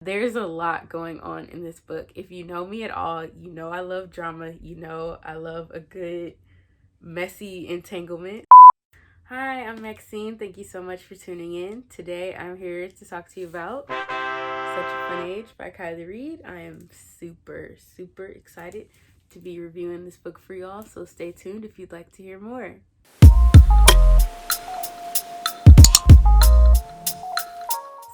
There's a lot going on in this book. If you know me at all, you know I love drama. You know I love a good messy entanglement. Hi, I'm Maxine. Thank you so much for tuning in. Today I'm here to talk to you about Such a Fun Age by Kylie Reed. I am super excited to be reviewing this book for y'all, so stay tuned if you'd like to hear more.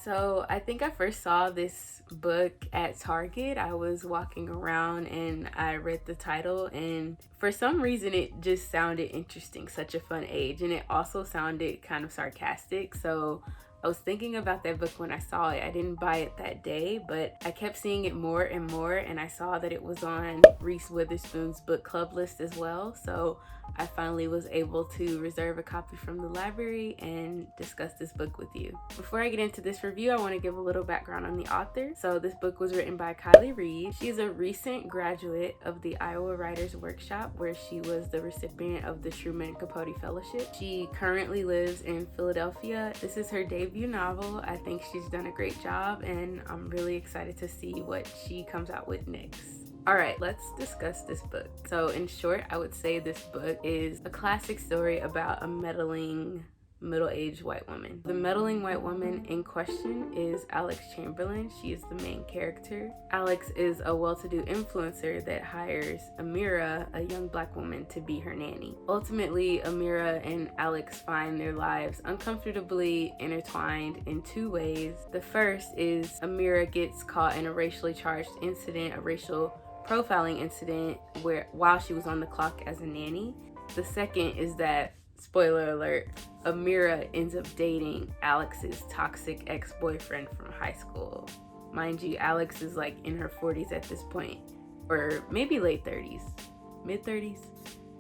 So I think I first saw this book at Target. I was walking around and I read the title, and for some reason it just sounded interesting. Such a Fun Age. And it also sounded kind of sarcastic. So I was thinking about that book when I saw it. I didn't buy it that day, but I kept seeing it more and more, and I saw that it was on Reese Witherspoon's book club list as well. So I finally was able to reserve a copy from the library and discuss this book with you. Before I get into this review, I want to give a little background on the author. So this book was written by Kylie Reed. She's a recent graduate of the Iowa Writers Workshop, where she was the recipient of the Truman Capote Fellowship. She currently lives in Philadelphia. This is her debut novel. I think she's done a great job, and I'm really excited to see what she comes out with next. All right, let's discuss this book. So in short, I would say this book is a classic story about a meddling middle-aged white woman. The meddling white woman in question is Alex Chamberlain. She is the main character. Alex is a well-to-do influencer that hires Amira, a young black woman, to be her nanny. Ultimately, Amira and Alex find their lives uncomfortably intertwined in two ways. The first is Amira gets caught in a racially charged incident, a racial profiling incident while she was on the clock as a nanny. The second is that, spoiler alert, Amira ends up dating Alex's toxic ex-boyfriend from high school. Mind you, Alex is like in her 40s at this point, or maybe late 30s, mid 30s,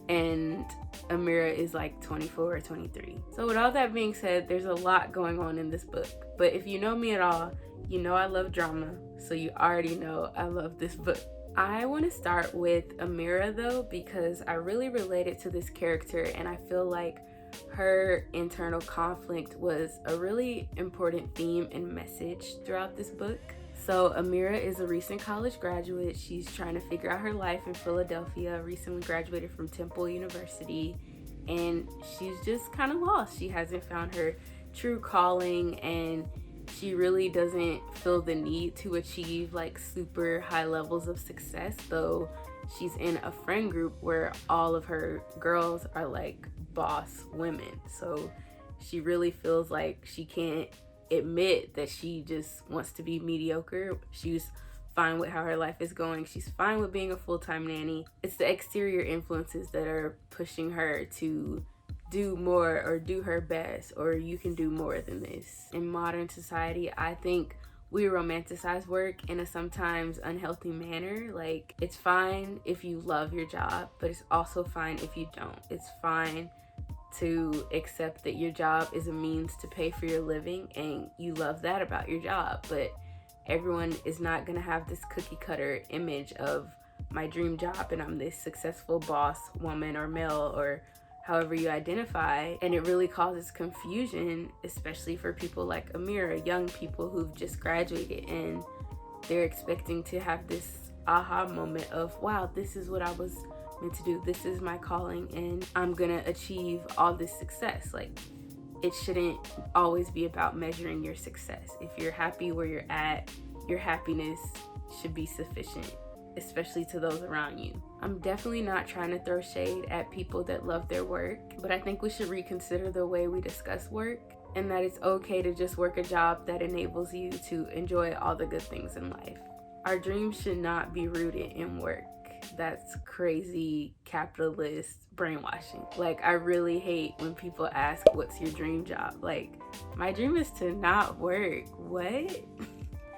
and Amira is like 24 or 23. So with all that being said, there's a lot going on in this book. But if you know me at all, you know I love drama, so you already know I love this book. I want to start with Amira though, because I really related to this character, and I feel like her internal conflict was a really important theme and message throughout this book. So Amira is a recent college graduate. She's trying to figure out her life in Philadelphia, recently graduated from Temple University, and she's just kind of lost. She hasn't found her true calling, and she really doesn't feel the need to achieve like super high levels of success, though she's in a friend group where all of her girls are like boss women. So she really feels like she can't admit that she just wants to be mediocre. She's fine with how her life is going. She's fine with being a full-time nanny. It's the exterior influences that are pushing her to do more or do her best, or you can do more than this. In modern society, I think we romanticize work in a sometimes unhealthy manner. Like, it's fine if you love your job, but it's also fine if you don't. It's fine to accept that your job is a means to pay for your living and you love that about your job, but everyone is not gonna have this cookie cutter image of my dream job and I'm this successful boss woman or male or however you identify. And it really causes confusion, especially for people like Amira, young people who've just graduated, and they're expecting to have this aha moment of, wow, this is what I was meant to do. This is my calling, and I'm gonna achieve all this success. Like, it shouldn't always be about measuring your success. If you're happy where you're at, your happiness should be sufficient, especially to those around you. I'm definitely not trying to throw shade at people that love their work, but I think we should reconsider the way we discuss work, and that it's okay to just work a job that enables you to enjoy all the good things in life. Our dreams should not be rooted in work. That's crazy capitalist brainwashing. Like, I really hate when people ask, what's your dream job? Like, my dream is to not work. What?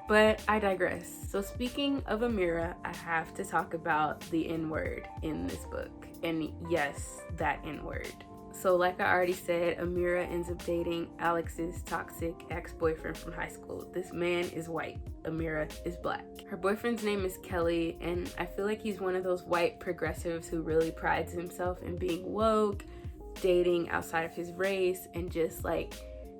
But I digress. So speaking of Amira, I have to talk about the N-word in this book. And yes, that N-word. So like I already said, Amira ends up dating Alex's toxic ex-boyfriend from high school. This man is white. Amira is black. Her boyfriend's name is Kelly, and I feel like he's one of those white progressives who really prides himself in being woke, dating outside of his race, and just like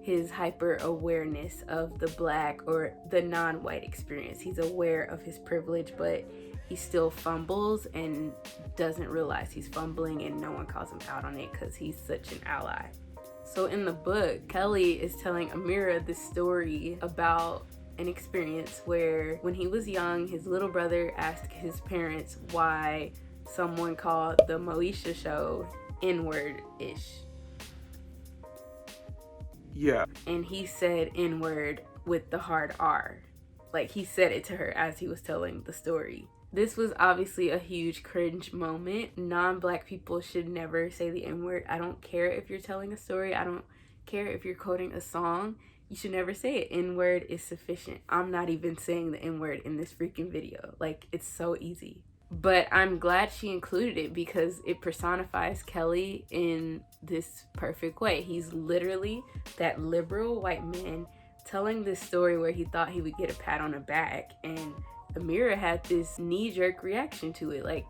his hyper awareness of the Black or the non-white experience. He's aware of his privilege, but he still fumbles and doesn't realize he's fumbling, and no one calls him out on it because he's such an ally. So in the book, Kelly is telling Amira this story about an experience where when he was young, his little brother asked his parents why someone called the Moesha show N-word-ish. Yeah. And he said N-word with the hard R. Like, he said it to her as he was telling the story. This was obviously a huge cringe moment. Non-Black people should never say the N-word. I don't care if you're telling a story. I don't care if you're quoting a song. You should never say it. N-word is sufficient. I'm not even saying the N-word in this freaking video. Like, it's so easy. But I'm glad she included it because it personifies Kelly in this perfect way. He's literally that liberal white man telling this story where he thought he would get a pat on the back, and Amira had this knee-jerk reaction to it. Like,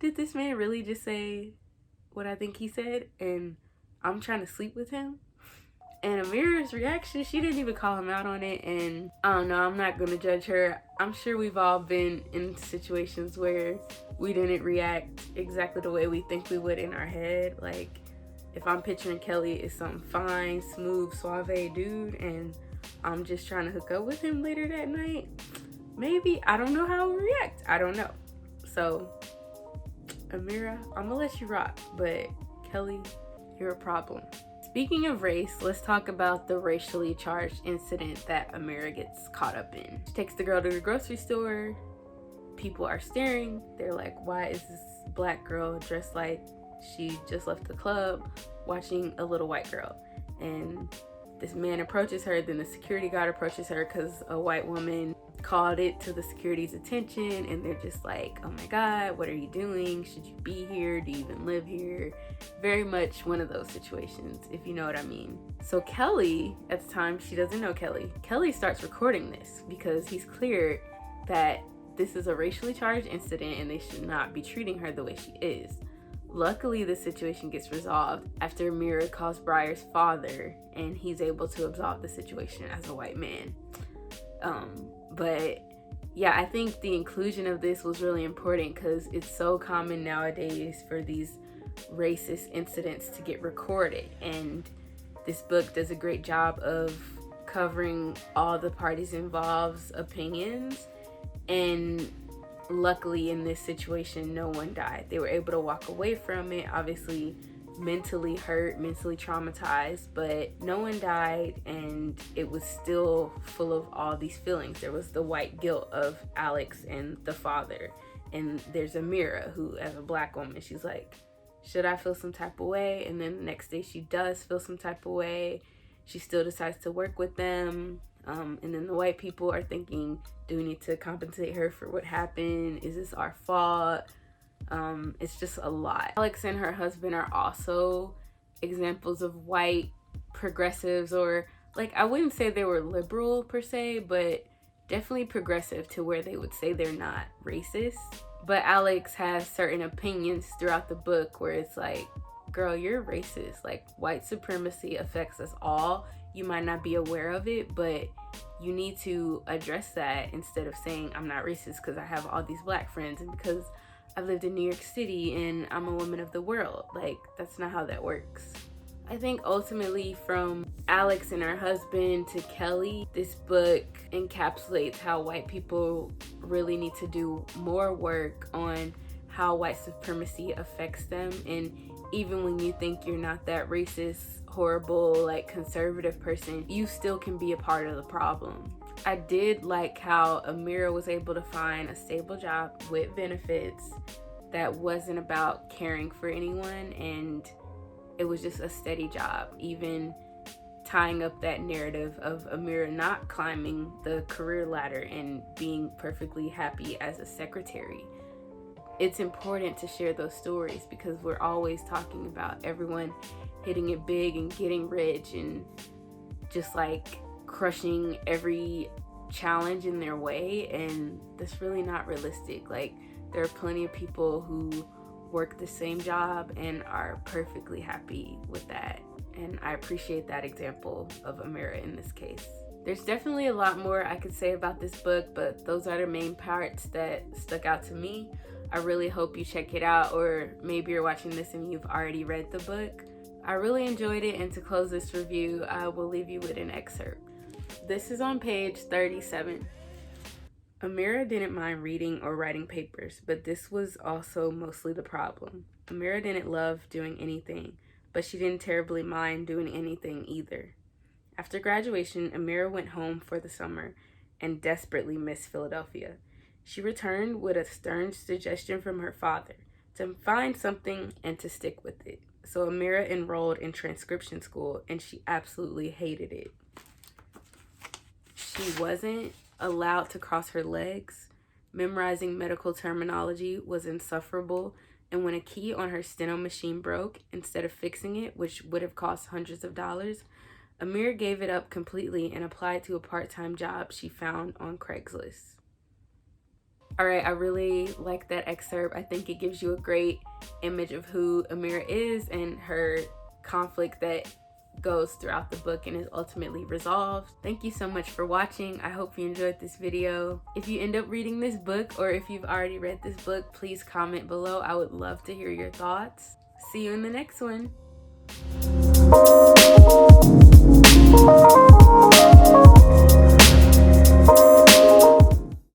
did this man really just say what I think he said, and I'm trying to sleep with him? And Amira's reaction, she didn't even call him out on it. And I don't know, I'm not gonna judge her. I'm sure we've all been in situations where we didn't react exactly the way we think we would in our head. Like, if I'm picturing Kelly as some fine, smooth, suave dude, and I'm just trying to hook up with him later that night, maybe, I don't know how I would react. I don't know. So, Amira, I'm gonna let you rock, but Kelly, you're a problem. Speaking of race, let's talk about the racially charged incident that Amira gets caught up in. She takes the girl to the grocery store. People are staring. They're like, why is this Black girl dressed like she just left the club watching a little white girl? And this man approaches her, then the security guard approaches her because a white woman called it to the security's attention, and they're just like, oh my God, what are you doing? Should you be here? Do you even live here? Very much one of those situations, if you know what I mean. So Kelly, at the time, she doesn't know Kelly. Kelly starts recording this because he's clear that this is a racially charged incident and they should not be treating her the way she is. Luckily, the situation gets resolved after Amira calls Briar's father, and he's able to absolve the situation as a white man. But yeah, I think the inclusion of this was really important because it's so common nowadays for these racist incidents to get recorded, and this book does a great job of covering all the parties involved's opinions. And luckily in this situation, no one died. They were able to walk away from it, obviously mentally hurt, mentally traumatized, but no one died, and it was still full of all these feelings. There was the white guilt of Alex and the father, and there's Amira, who as a Black woman, she's like, should I feel some type of way? And then the next day she does feel some type of way. She still decides to work with them. And then the white people are thinking, do we need to compensate her for what happened? Is this our fault? It's just a lot. Alex and her husband are also examples of white progressives, or like, I wouldn't say they were liberal per se, but definitely progressive to where they would say they're not racist. But Alex has certain opinions throughout the book where it's like, girl, you're racist. Like, white supremacy affects us all. You might not be aware of it, but you need to address that instead of saying, I'm not racist because I have all these Black friends and because I've lived in New York City and I'm a woman of the world. Like, that's not how that works. I think ultimately, from Alex and her husband to Kelly, this book encapsulates how white people really need to do more work on how white supremacy affects them. And even when you think you're not that racist, horrible, like conservative person, you still can be a part of the problem. I did like how Amira was able to find a stable job with benefits that wasn't about caring for anyone, and it was just a steady job, even tying up that narrative of Amira not climbing the career ladder and being perfectly happy as a secretary. It's important to share those stories because we're always talking about everyone hitting it big and getting rich and just like crushing every challenge in their way, and that's really not realistic. Like, there are plenty of people who work the same job and are perfectly happy with that. and I appreciate that example of Amira in this case. There's definitely a lot more I could say about this book, but those are the main parts that stuck out to me. I really hope you check it out, or maybe you're watching this and you've already read the book. I really enjoyed it, and to close this review, I will leave you with an excerpt. This is on page 37. Amira didn't mind reading or writing papers, but this was also mostly the problem. Amira didn't love doing anything, but she didn't terribly mind doing anything either. After graduation, Amira went home for the summer and desperately missed Philadelphia. She returned with a stern suggestion from her father to find something and to stick with it. So Amira enrolled in transcription school, and she absolutely hated it. She wasn't allowed to cross her legs. Memorizing medical terminology was insufferable, and when a key on her steno machine broke, instead of fixing it, which would have cost hundreds of dollars, Amira gave it up completely and applied to a part-time job she found on Craigslist. All right, I really like that excerpt. I think it gives you a great image of who Amira is and her conflict that goes throughout the book and is ultimately resolved. Thank you so much for watching. I hope you enjoyed this video. If you end up reading this book, or if you've already read this book, please comment below. I would love to hear your thoughts. See you in the next one.